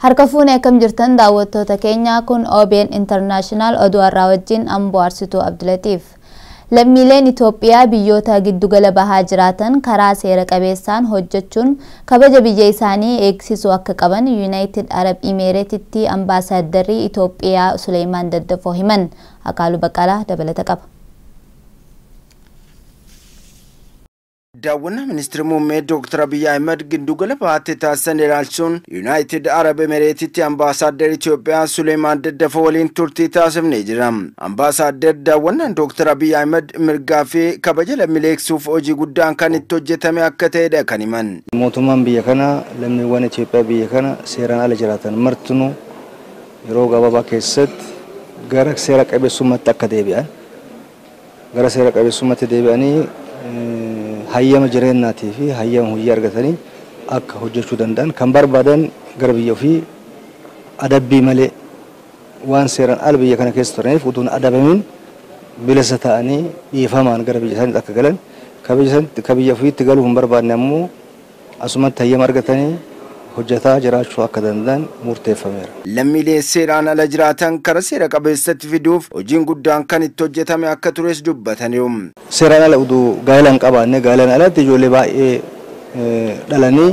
Harka fuunee akkam jirtan daawwattoota keenya kun OBN International oduu har'aa wajjin Amboo Arsituu Abdulatiif. Lammiileen Itoophiyaa biyyoota giddugala bahaa jiraatan karaa seera qabeessaan hojjechuun kabaja biyya isaanii eegsisuu akka qaban United Arab Emirates ambaasaaddarri Itoophiyaa Suleymaan Daddafoo himan. Akaalu Baqqalaa dabalata qaba. Daawwanna Ministeerri Muummee Dr. Abiy Ahmed giddugala bahaatti taasisan ilaalchuun United Arab Emirates ambaasaadder Itoophiyaa Suleymaan Daddafoo waliin turtii taasifnee jira. Ambaasaadder daawwannaan Dr. Abiy Ahmed mirgaa fi kabaja lammiilee eegsuuf hojii guddaan kan itti hojjetame akka ta'edha kan himan. Mootummaan biyya kana lammiiwwan Itoophiyaa biyya kana seeraan ala jiraatan martinuu yeroo gabaabaa keessatti gara seera qabeessummaatti akka deebi'an gara seera qabeessummaatti deebi'anii hayyama jireenyaatii fi hayyama hojii argatanii akka hojjechuu danda'an kan barbaadan gara biyya ofii adabbii malee waan seeraan ala biyya kana keessa turaniif utuun adabamin bilisa ta'anii dhiifamaan gara biyya isaaniitti akka galan ka biyya ofiitti galuu hin barbaanne ammoo asumatti hayyama argatanii hojjetaa jiraachuu akka danda'an murteeffameera. Lammiilee seeraan ala jiraatan karaa seera qabeessatti fiduuf hojiin guddaan kan itti hojjetame akka tures dubbataniiru. Seeraan ala uduu gaa'ilaan qabaanne gaa'ilaan alatti ijoollee baay'ee dhalanii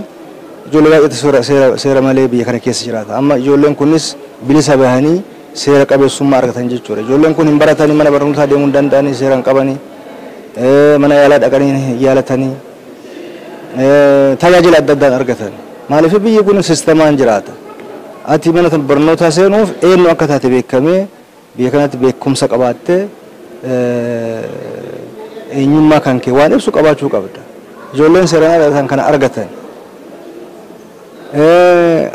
ijoollee baay'eetu seera malee biyya kana keessa jiraata. Amma ijoolleen kunis bilisa bahanii seera qabeessummaa argatan jechuudha. Ijoolleen kun hin baratanii mana barnootaa deemuu hin danda'anii seeraan qabanii mana yaalaa dhaqanii yaalatanii tajaajila adda addaan argatan. Maaliif biyyi kun sisteemaan jiraata. Ati mana barnootaa seenuuf eenyu akka taate beekamee biyya kanatti beekumsa qabaattee eenyummaa kan kee waan ibsu qabaachuu qabda. Ijoolleen seeraan ala kana argatan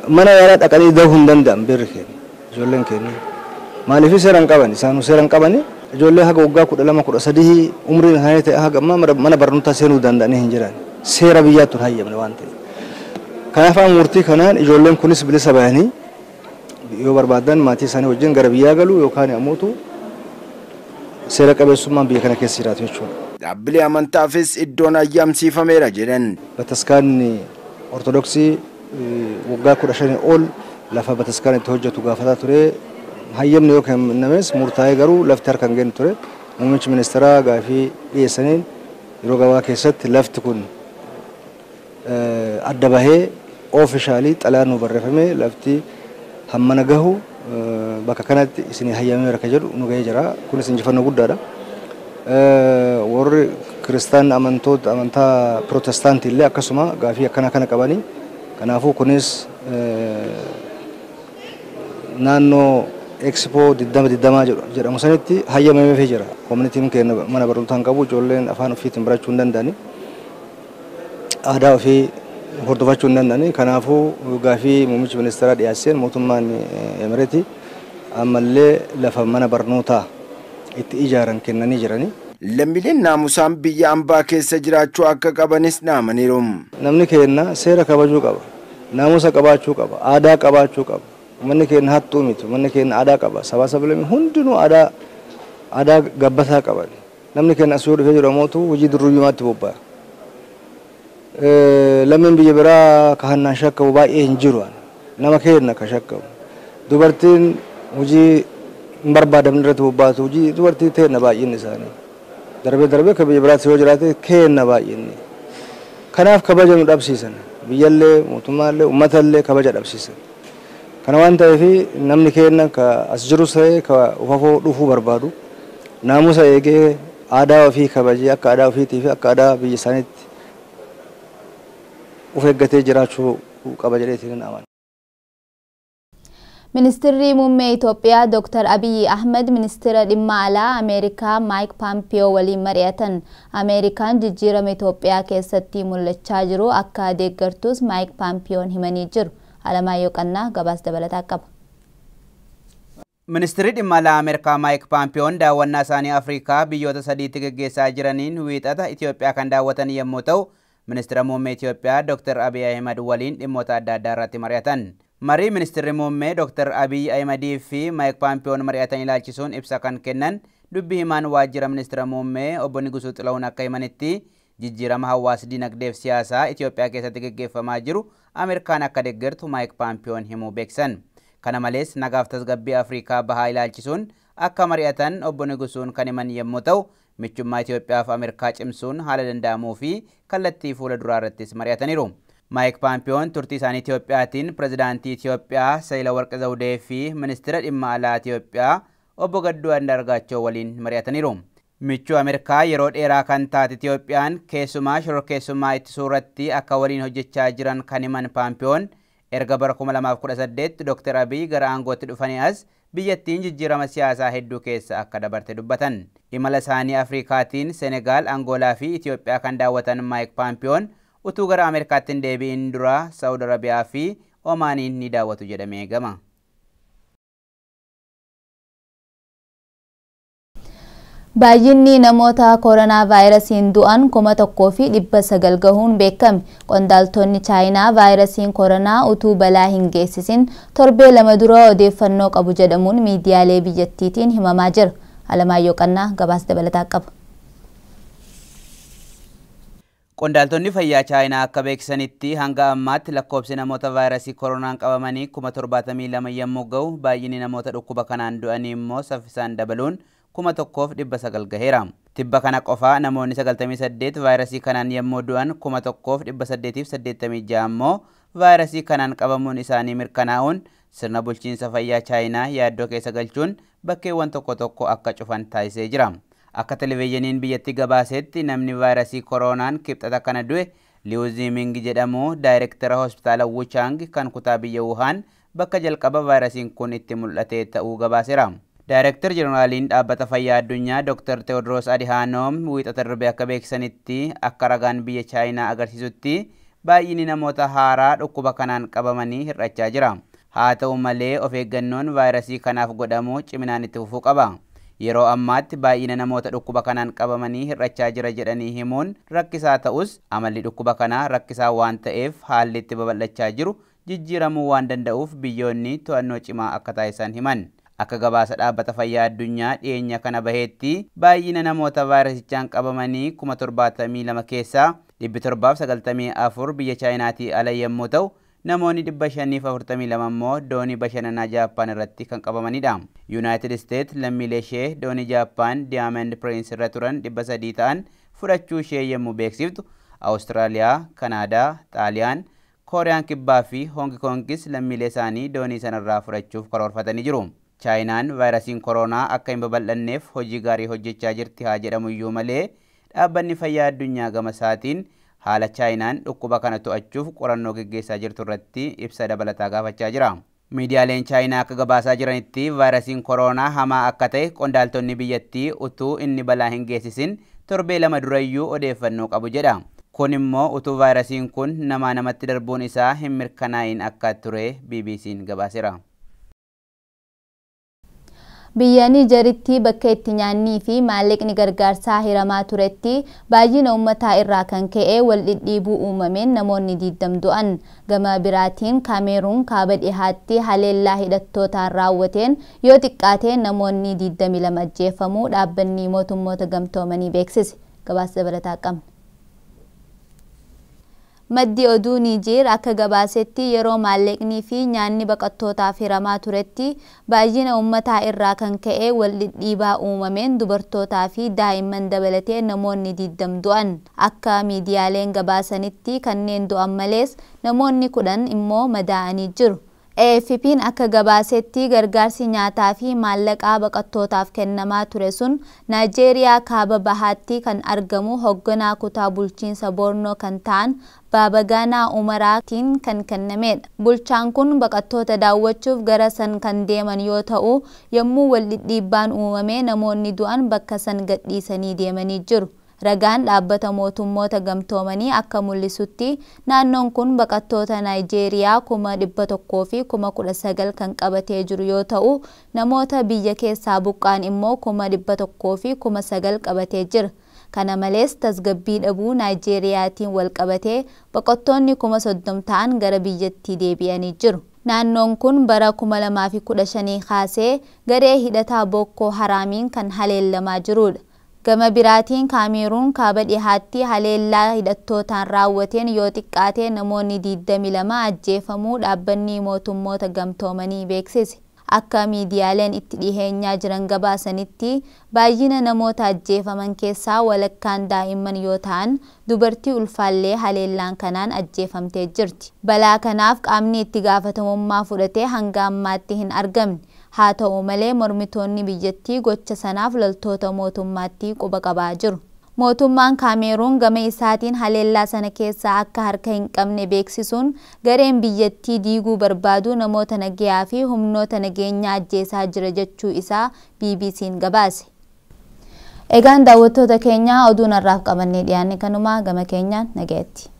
mana yaalaa dhaqanii dahuu hin danda'an beerri keenya ijoolleen keenya. Maaliif seeraan qaban isaanuu seeraan qabanii ijoollee haga waggaa 12-13 umriin isaanii ta'e haga mana barnootaa seenuu danda'anii hin jiran. Seera biyyaatti hayyamne waan ta'eef. Kanaaf murtii kanaan ijoolleen kunis bilisa bahanii yoo barbaadan maatii isaanii wajjin gara biyyaa galu yookaan ammoo seera qabeessummaan biyya kana keessa jiraatu jechuudha. Dhaabbilee amantaafis iddoon ayyamsiifameera jedhan. Bataskaanni Ortodoksii waggaa 15 ol lafa bataskaan itti hojjetu gaafataa ture. Hayyamni yoo kennames murtaa'ee garuu lafti harkaan geenye ture. Muummichi ministeeraa gaafii dhiyeessaniin yeroo gabaa keessatti lafti kun adda bahee oofishaalii xalayaan nu barreeffame lafti hammana gahu bakka kanatti isin hayyameera ka jedhu nu gahee jira. Kunis injifannoo guddaadha. Warri Kiristaan amantaa Protestaantii illee akkasuma gaafii akkana kana qabanii kanaafuu kunis naannoo Expo 2020 jedhamu sanitti hayyamamee jira. Koominitiin keenya mana barnootaa qabu ijoolleen afaan ofiitiin barachuu hin danda'ani. Aadaa ofii hordofachuu hin danda'ani. Kanaafuu gaafii muummichi ministeeraa dhiyeesseen mootummaan Emireetii ammallee lafa mana barnootaa itti ijaaran kennanii jirani. Lammiileen naamusaan biyya ambaa keessa jiraachuu akka qabanis dhaamaniiru. Namni keenya seera kabajuu qaba. Naamusa qabaachuu qaba. Aadaa qabaachuu qaba. Manni keenya hattuu miti. Manni keenya aadaa qaba. Sabaa sablamii hundinuu aadaa gabbataa qaban. Namni keenya as yoo dhufee jedhamuutu hojii durruyyumaatti bobba'a. Lammiin biyya biraa ka hannaan shakkamu baay'ee hin jiru. Nama keenya ka shakkamu. Dubartiin hojii hin barbaadamne irratti bobbaatu hojii dubartii teenna baay'inni isaanii. Darbee ka biyya biraatti yoo jiraate keenna baay'inni. Kanaaf kabaja nu dhabsiisan. Biyyallee mootummaallee uummatallee kabaja dhabsiisan. Kana waan ta'eef namni keenya ka as jirus ta'ee ka ufafoo dhufuu barbaadu naamusa eegee aadaa ofii kabajee akka aadaa ofiitii fi akka aadaa biyya isaaniitti of eeggatee jiraachuu qaba jedheetiin amana. Ministeerri Muummee Itoophiyaa Dr. Abiy Ahmed ministeera dhimma alaa Ameerikaa Mike Pompeo waliin mari'atan. Ameerikaan jijjiirama Itoophiyaa keessatti mul'achaa jiru akka deeggartus Mike Pompeoon himanii jiru. Alamaayyoo Qannaa gabaas dabalataa qaba. Ministeerri dhimma alaa Ameerikaa Mike Pompeoon daawwannaa isaanii Afrikaa biyyoota sadiitti gaggeessaa jiraniin wiixata Itoophiyaa kan daawwatan yommuu ta'u, Ministeera Muummee Itoophiyaa Dr. Abiy Ahmed waliin dhimmoota adda addaa irratti mari'atan. Marii Ministeerri Muummee Dr. Abiy Ahmed fi Mike Pompeoon mari'atan ilaalchisuun ibsa kan kennan dubbii himaan waajjira Ministeera Muummee obbo Nigusuu Xilahun akka himanitti Jijjiirama hawaasa dinagdee fi siyaasaa Itoophiyaa keessatti gaggeeffamaa jiru Ameerikaan akka deeggartu Mike Pompeoon himuu beeksan. Kana malees nagaaf tasgabbii Afrikaa bahaa ilaalchisuun akka mari'atan obbo Nigusuun kan himan yommuu ta'u, michummaa Itoophiyaa fi Ameerikaa cimsuun haala danda'amuu fi kallattii fuula duraa irrattis mari'ataniiru. Mike Pompeoon turtii isaanii Itoophiyaatiin pirezidaantii Itoophiyaa Saahilawarq Zawudee fi ministeera dhimma alaa Itoophiyaa obbo Gadduu Andaargaachoo waliin mari'ataniiru. Michuu Ameerikaa yeroo dheeraa kan taate Itoophiyaan keessumaa shororkeessummaa ittisuu irratti akka waliin hojjechaa jiran kan himan Pompeoon erga bara 2018 Dr. Abiy gara aangootti dhufanii as biyyattiin jijjiirama siyaasaa hedduu keessa akka dabarte dubbatan. Imala isaanii Afrikaatiin Senegaal, Angoolaa fi Itoophiyaa kan daawwatan Mike Pompeoon utuu gara Ameerikaatti hin deebi'in dura Saudi Arabiyaa fi Omaaniin ni daawwatu jedhamee eegama. Baay'inni namoota koronaa vaayirasiin du'an 1,900 gahuun beekame. Qondaaltonni Chaayinaa vaayirasiin koronaa utuu balaa hin geessisin torbee lama dura odeeffannoo qabu jedhamuun miidiyaalee biyyattiitiin himamaa jira. Alamaayyoo Qannaa gabaasa dabalataa qaba. Qondaaltonni fayyaa Chaayinaa akka beeksisanitti hanga ammaatti lakkoofsi namoota vaayirasii koronaan qabamanii 72 yommuu gahu, baay'inni namoota dhukkuba kanaan du'anii immoo saffisaan dabaluun 1,900 gaheera. Tibba kana qofaa namoonni 98 vaayirasii kanaan yommuu du'an 1,886 immoo vaayirasii kanaan qabamuun isaanii mirkanaa'uun sirna bulchiinsa fayyaa Chaayinaa yaaddoo keessa galchuun bakkeewwan tokko tokko akka cufan taasisee jira. Akka televezyiiniin biyyattii gabaasetti namni vaayirasii koronaan kibxata kana du'e Liu Ziming jedhamu daayireektara hospitaala Wuchang kan kutaa biyya Wuhan bakka jalqaba vaayirasiin kun itti mul'ate ta'uu gabaaseera. Daayireektar Jeneraaliin dhaabbata fayyaa addunyaa Dr. Tewodiroos Adhanom wiixata darbe akka beeksisanitti akka ragaan biyya Chaayinaa agarsiisutti baay'inni namoota haaraa dhukkuba kanaan qabamanii hir'achaa jira. Haa ta'u malee of eeggannoon vaayirasii kanaaf godhamu ciminaan itti fufuu qaba. Yeroo ammaatti baay'ina namoota dhukkuba kanaan qabamanii hir'achaa jira jedhanii himuun rakkisaa ta'us amalli dhukkuba kanaa rakkisaa waan ta'eef haalli itti babal'achaa jiru jijjiiramuu waan danda'uuf biyyoonni to'annoo cimaa akka taasisan himan. Akka gabaasa dhaabbata fayyaa addunyaa dhiyeenya kana baheetti baay'ina namoota vaayirasichaan qabamanii 72 keessaa 794 biyya Chaayinaatii ala yommuu ta'u, namoonni 542 immoo doonii bashannanaa Jaappaan irratti kan qabamanidha. Yuunaayitid Isteet lammiilee ishee doonii Jaappaan Diyaamand Piriins irra turan 300 ta'an fudhachuu ishee yommuu beeksiftu, Awustiraaliyaa, Kanaadaa, Xaaliyaan, Kooriyaan Kibbaa fi Hoongi Koongis lammiilee isaanii doonii sanarraa fudhachuuf karoorfatanii jiru. Chaayinaan vaayirasiin koronaa akka hin babal'anneef hojii gaarii hojjechaa jirti haa jedhamu iyyuu malee dhaabbanni fayyaa addunyaa gama isaatiin haala Chaayinaan dhukkuba kana to'achuuf qorannoo gaggeessaa jirtu irratti ibsa dabalataa gaafachaa jira. Miidiyaaleen Chaayinaa akka gabaasaa jiranitti vaayirasiin koronaa hamaa akka ta'e qondaaltonni biyyattii utuu inni balaa hin geessisin torbee lama durayyuu odeeffannoo qabu jedha. Kun immoo utuu vaayirasiin kun namaa namatti darbuun isaa hin mirkanaa'in akka ture BBC'n gabaaseera. Biyya Niijeritti bakka itti nyaannii fi maallaqni gargaarsaa hiramaa turetti baay'ina uummataa irraa kan ka'e wal dhidhiibuu uumameen namoonni 20 du'an. Gama biraatiin Kaameruun kaaba dhihaatti haleellaa hidhattootaan raawwateen yoo xiqqaate namoonni 22 ajjeefamuu dhaabbanni mootummoota gamtoomanii beeksise. Gabaasa dabalataa qabna. Maddi oduu Niijer akka gabaasetti yeroo maallaqnii fi nyaanni baqattootaaf hiramaa turetti baay'ina uummataa irraa kan ka'e wal dhidhiibaa uumameen dubartootaa fi daa'imman dabalatee namoonni 20 du'an. Akka miidiyaaleen gabaasanitti kanneen du'an malees namoonni 10 immoo madaa'anii jiru. AFP'n akka gabaasetti gargaarsi nyaataa fi maallaqaa baqattootaaf kennamaa ture sun Naayijeeriyaa kaaba bahaatti kan argamu hoogganaa kutaa bulchiinsa Bornoo kan ta'an Baabagaanaa Umaraatiin kan kennamedha. Bulchaan kun baqattoota daawwachuuf gara san kan deeman yoo ta'u, yommuu wal dhidhiibbaan uumame namoonni du'an bakka san gadhiisanii deemanii jiru. Ragaan dhaabbata mootummoota gamtoomanii akka mul'isutti naannoon kun baqattoota Naayijeeriyaa 100,000 fi 19,000 kan qabatee jiru yoo ta'u, namoota biyya keessaa buqqaan immoo 100,000 fi 9,000 qabatee jira. Kana malees tasgabbii dhabuu Naayijeeriyaatiin wal qabatee baqattoonni 30,000 ta'an gara biyyattii deebi'anii jiru. Naannoon kun bara 2015 kaasee garee hidhataa Boko Haraamiin kan haleellamaa jirudha. Gama biraatiin Kaameruun kaaba dhihaatti haleellaa hidhattootaan raawwateen yoo xiqqaate namoonni 22 ajjeefamuu dhaabbanni mootummoota gamtoomanii beeksise. Akka miidiyaaleen itti dhiheenyaa jiran gabaasanitti baay'ina namoota ajjeefaman keessaa walakkaan daa'imman yoo ta'an dubartii ulfaallee haleellaan kanaan ajjeefamtee jirti. Balaa kanaaf qaamni itti gaafatamummaa fudhatee hanga ammaatti hin argamne. Haa ta'u malee mormitoonni biyyattii gocha sanaaf loltoota mootummaatti quba qabaa jiru. Mootummaan Kaameruun gama isaatiin haleellaa sana keessaa akka harka hin qabne beeksisuun gareen biyyattii diiguu barbaadu namoota nagayaa fi humnoota nageenyaa ajjeesaa jira jechuu isaa BBC'n gabaase. Egaan daawwattoota keenyaa oduun har'aaf qabannee dhiyaanne kanuma gama keenyaan nagaatti.